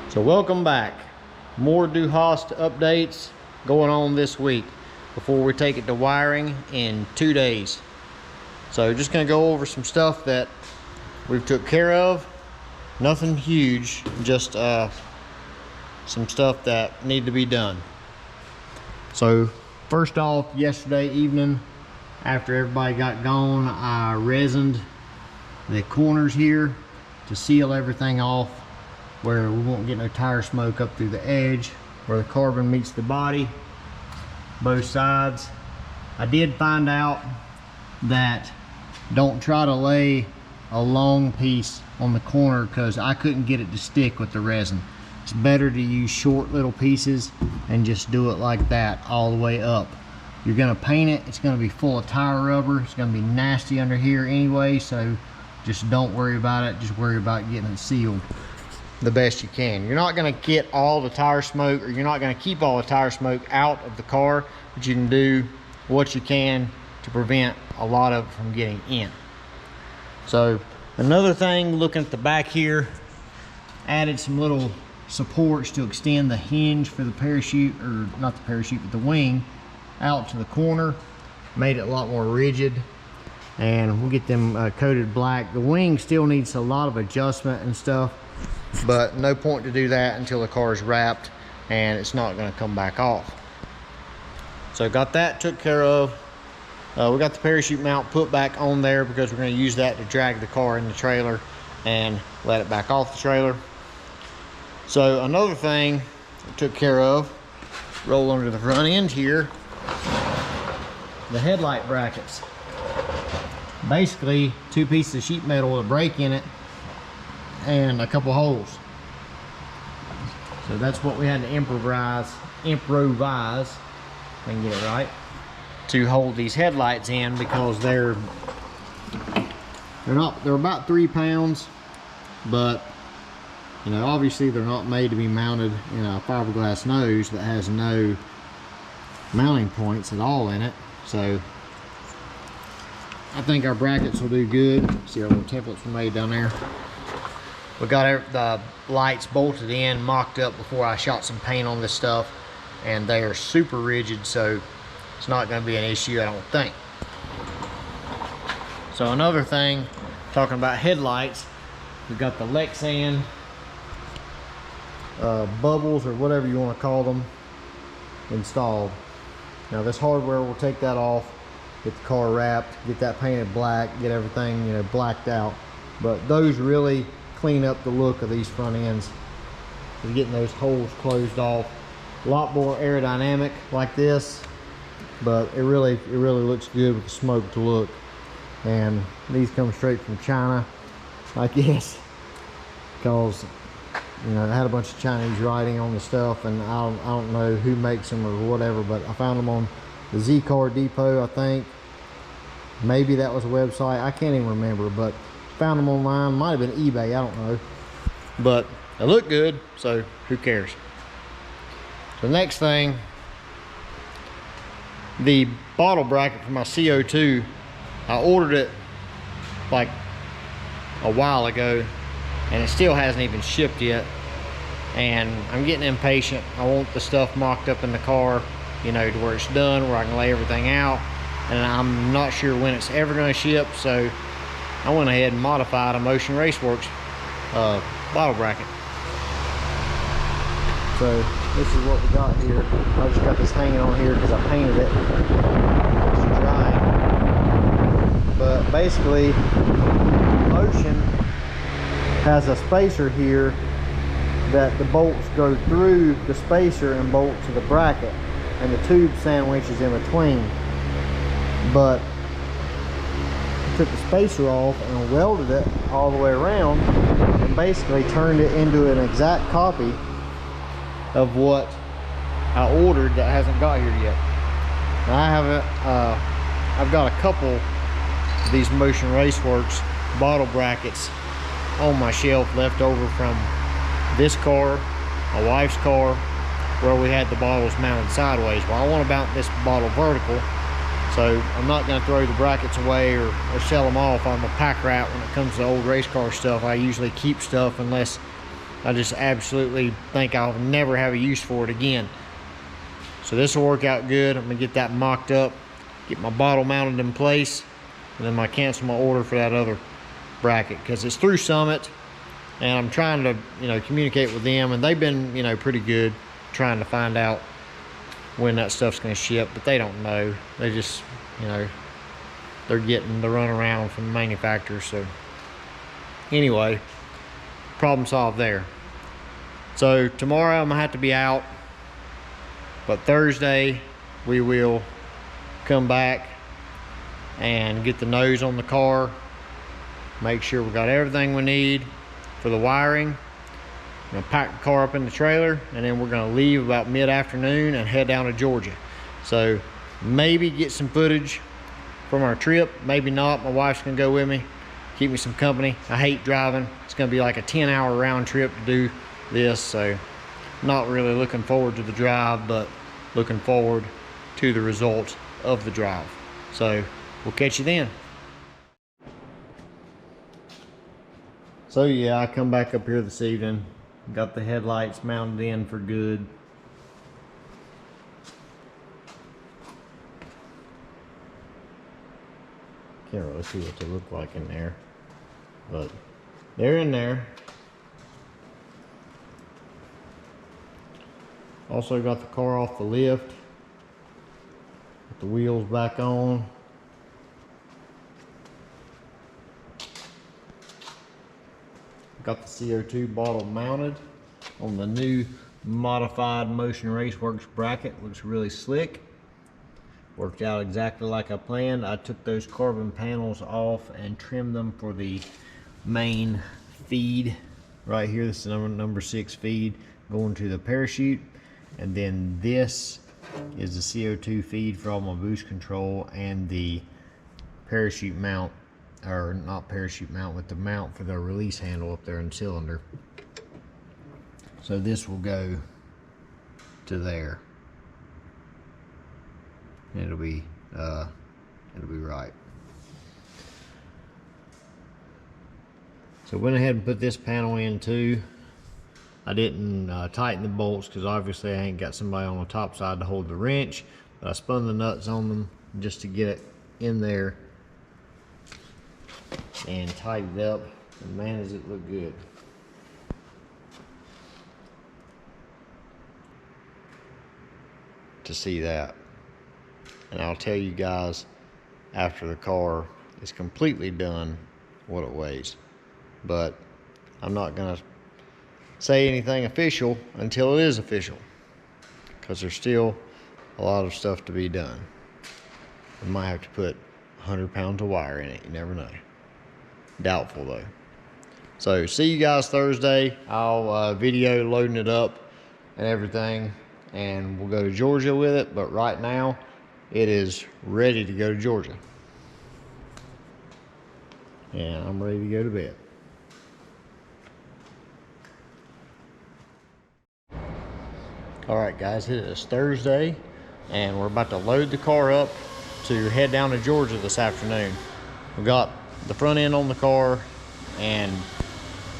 So welcome back. More Hast updates going on this week before we take it to wiring in 2 days. So just gonna go over some stuff that we've took care of. Nothing huge, just some stuff that need to be done. So first off, yesterday evening after everybody got gone, I resined the corners here to seal everything off where we won't get no tire smoke up through the edge where the carbon meets the body, both sides. I did find out that don't try to lay a long piece on the corner because I couldn't get it to stick with the resin. It's better to use short little pieces and just do it like that all the way up. You're gonna paint it, it's gonna be full of tire rubber, it's gonna be nasty under here anyway, so just don't worry about it, just worry about getting it sealed the best you can. You're not gonna get all the tire smoke, or you're not gonna keep all the tire smoke out of the car, but you can do what you can to prevent a lot of it from getting in. So another thing, looking at the back here, added some little supports to extend the hinge for the parachute, or not the parachute, but the wing out to the corner. Made it a lot more rigid, and we'll get them coated black. The wing still needs a lot of adjustment and stuff, but no point to do that until the car is wrapped and it's not going to come back off. So got that took care of. We got the parachute mount put back on there because we're going to use that to drag the car in the trailer and let it back off the trailer. So another thing I took care of, roll under the front end here, the headlight brackets. Basically 2 pieces of sheet metal with a break in it and a couple holes. So that's what we had to improvise, if I can get it right, to hold these headlights in, because they're about 3 pounds, but you know, obviously they're not made to be mounted in a fiberglass nose that has no mounting points at all in it. So I think our brackets will do good. See our little templates we made down there. We got the lights bolted in, mocked up before I shot some paint on this stuff, and they are super rigid, so it's not going to be an issue, I don't think. So another thing, talking about headlights, we got the Lexan bubbles, or whatever you want to call them, installed. Now this hardware will take that off, get the car wrapped, get that painted black, get everything, you know, blacked out. But those really clean up the look of these front ends. So getting those holes closed off. A lot more aerodynamic like this, but it really looks good with the smoke to look. And these come straight from China, I guess, because you know, I had a bunch of Chinese writing on the stuff, and I don't know who makes them or whatever, but I found them on the Z-Car Depot, I think. Maybe that was a website, I can't even remember, but found them online. Might have been eBay, I don't know. But they look good, so who cares? The next thing, the bottle bracket for my CO2, I ordered it like a while ago, and it still hasn't even shipped yet, and I'm getting impatient. I want the stuff mocked up in the car, you know, to where it's done, where I can lay everything out, and I'm not sure when it's ever going to ship, so I went ahead and modified a Motion Raceworks bottle bracket. So this is what we got here. I just got this hanging on here because I painted it. It's drying. But basically, Motion has a spacer here that the bolts go through the spacer and bolt to the bracket, and the tube sandwiches in between. But I took the spacer off and welded it all the way around, and basically turned it into an exact copy of what I ordered that hasn't got here yet. Now I haven't, I've got a couple of these Motion Raceworks bottle brackets on my shelf left over from this car, my wife's car, where we had the bottles mounted sideways. Well, I want to mount this bottle vertical, so I'm not going to throw the brackets away or sell them off. I'm a pack rat when it comes to old race car stuff. I usually keep stuff unless I just absolutely think I'll never have a use for it again. So this will work out good. I'm gonna get that mocked up, get my bottle mounted in place, and then I cancel my order for that other bracket because it's through Summit, and I'm trying to, you know, communicate with them, and they've been, you know, pretty good trying to find out when that stuff's gonna ship, but they don't know. They just, you know, they're getting the runaround from the manufacturer. So anyway, problem solved there. So tomorrow I'm gonna have to be out, but Thursday we will come back and get the nose on the car, make sure we got everything we need for the wiring. I'm gonna pack the car up in the trailer, and then we're gonna leave about mid-afternoon and head down to Georgia. So maybe get some footage from our trip, maybe not. My wife's gonna go with me, keep me some company. I hate driving. It's gonna be like a 10-hour round trip to do this, so not really looking forward to the drive, but looking forward to the results of the drive. So we'll catch you then. So yeah, I come back up here this evening, got the headlights mounted in for good. Can't really see what they look like in there, but they're in there. Also got the car off the lift, put the wheels back on. Got the CO2 bottle mounted on the new modified Motion Raceworks bracket. Looks really slick. Worked out exactly like I planned. I took those carbon panels off and trimmed them for the main feed right here. This is number 6 feed going to the parachute, and then this is the CO2 feed for all my boost control and the parachute mount, or not parachute mount, with the mount for the release handle up there in the cylinder. So this will go to there. It'll be right. So went ahead and put this panel in too. I didn't tighten the bolts because obviously I ain't got somebody on the top side to hold the wrench, but I spun the nuts on them just to get it in there and tightened it up, and man, does it look good. To see that. And I'll tell you guys after the car is completely done what it weighs, but I'm not gonna say anything official until it is official, because there's still a lot of stuff to be done. We might have to put 100 pounds of wire in it, you never know. Doubtful though. So see you guys Thursday. I'll video loading it up and everything, and we'll go to Georgia with it, but right now it is ready to go to Georgia. And I'm ready to go to bed. Alright guys, it is Thursday and we're about to load the car up to head down to Georgia this afternoon. We got the front end on the car and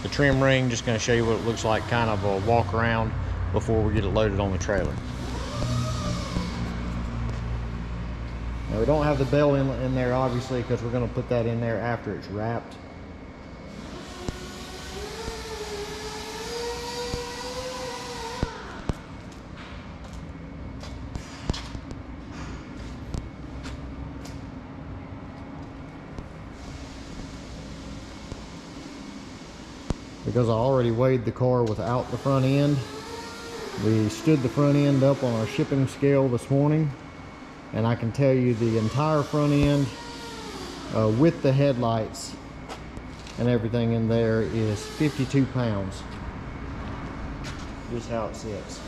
the trim ring. Just going to show you what it looks like, kind of a walk around before we get it loaded on the trailer. Now we don't have the bell in there obviously, because we're going to put that in there after it's wrapped. Because I already weighed the car without the front end. We stood the front end up on our shipping scale this morning, and I can tell you the entire front end with the headlights and everything in there is 52 pounds. Just how it sits.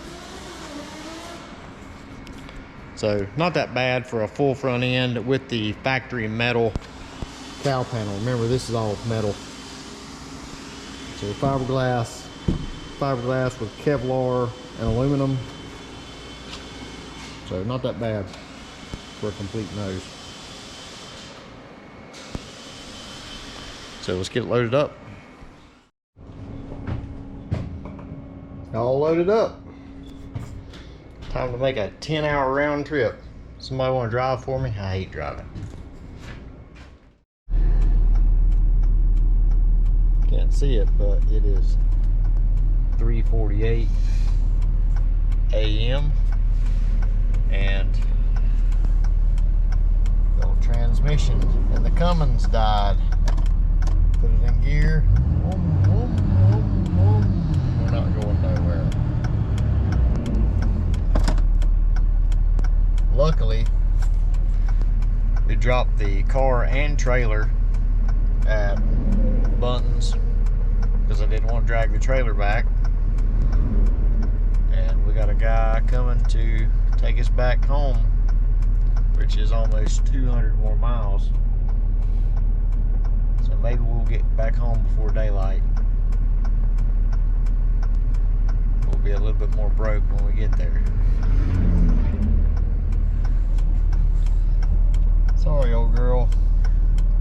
So not that bad for a full front end with the factory metal cowl panel. Remember, this is all metal. So fiberglass with Kevlar and aluminum. So not that bad for a complete nose. So let's get it loaded up. All loaded up. Time to make a 10-hour round trip. Somebody want to drive for me? I hate driving. Can't see it, but it is 3:48 a.m. and the old transmission and the Cummins died. Put it in gear. Vroom, vroom, vroom, vroom. We're not going nowhere. Luckily, we dropped the car and trailer at Bunton's because I didn't want to drag the trailer back. And we got a guy coming to take us back home, which is almost 200 more miles. So maybe we'll get back home before daylight. We'll be a little bit more broke when we get there. Sorry, old girl.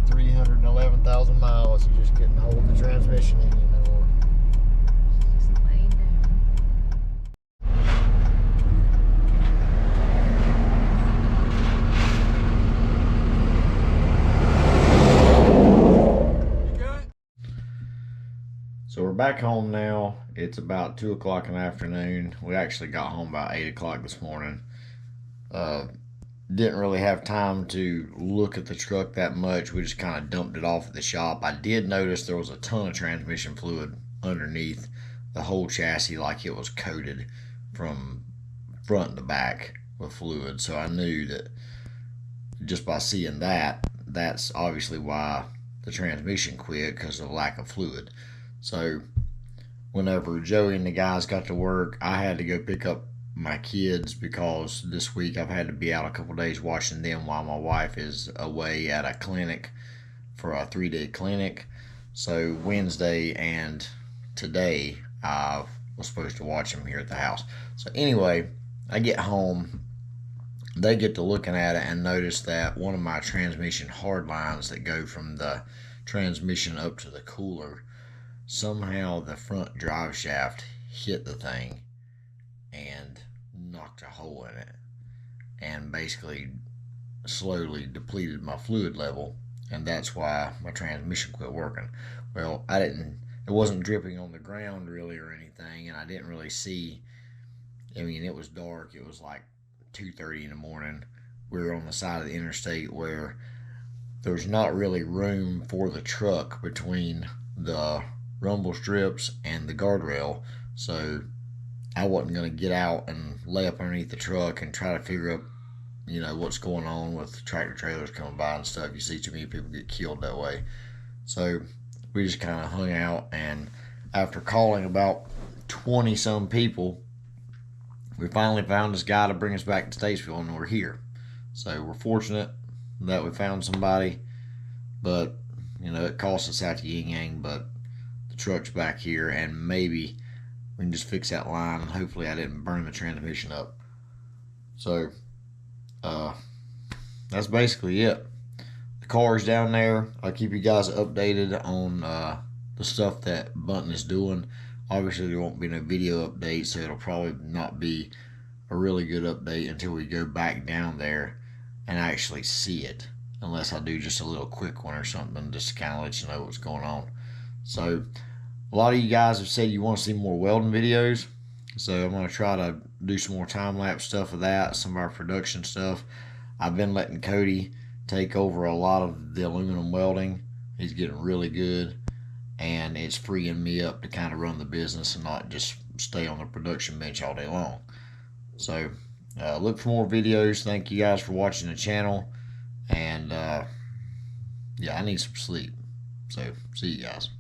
311,000 miles. You just couldn't hold the transmission in you no more. Just laying down. So we're back home now. It's about 2 o'clock in the afternoon. We actually got home about 8 o'clock this morning. Didn't really have time to look at the truck that much. We just kind of dumped it off at the shop. I did notice there was a ton of transmission fluid underneath the whole chassis, like it was coated from front to back with fluid. So I knew that just by seeing that, that's obviously why the transmission quit, because of the lack of fluid. So whenever Joey and the guys got to work, I had to go pick up my kids because this week I've had to be out a couple days watching them while my wife is away at a clinic for a 3-day clinic. So Wednesday and today I was supposed to watch them here at the house. So anyway, I get home, they get to looking at it and notice that one of my transmission hard lines that go from the transmission up to the cooler, somehow the front drive shaft hit the thing and knocked a hole in it and basically slowly depleted my fluid level, and that's why my transmission quit working. Well, it wasn't dripping on the ground really or anything, and I didn't really see. I mean, it was dark. It was like 2:30 in the morning. We were on the side of the interstate where there's not really room for the truck between the rumble strips and the guardrail, so I wasn't going to get out and lay up underneath the truck and try to figure out, you know, what's going on with tractor trailers coming by and stuff. You see too many people get killed that way. So we just kind of hung out, and after calling about 20 some people, we finally found this guy to bring us back to Statesville, and we're here. So we're fortunate that we found somebody, but you know, it cost us out to yin yang, but the truck's back here, and maybe we can just fix that line, and hopefully I didn't burn the transmission up. So that's basically it. The car's down there. I'll keep you guys updated on the stuff that Bunton is doing. Obviously there won't be no video update, so it'll probably not be a really good update until we go back down there and actually see it, unless I do just a little quick one or something just to kind of let you know what's going on. So a lot of you guys have said you want to see more welding videos, so I'm going to try to do some more time-lapse stuff of that, some of our production stuff. I've been letting Cody take over a lot of the aluminum welding. He's getting really good, and it's freeing me up to kind of run the business and not just stay on the production bench all day long. So look for more videos. Thank you guys for watching the channel, and yeah, I need some sleep, so see you guys.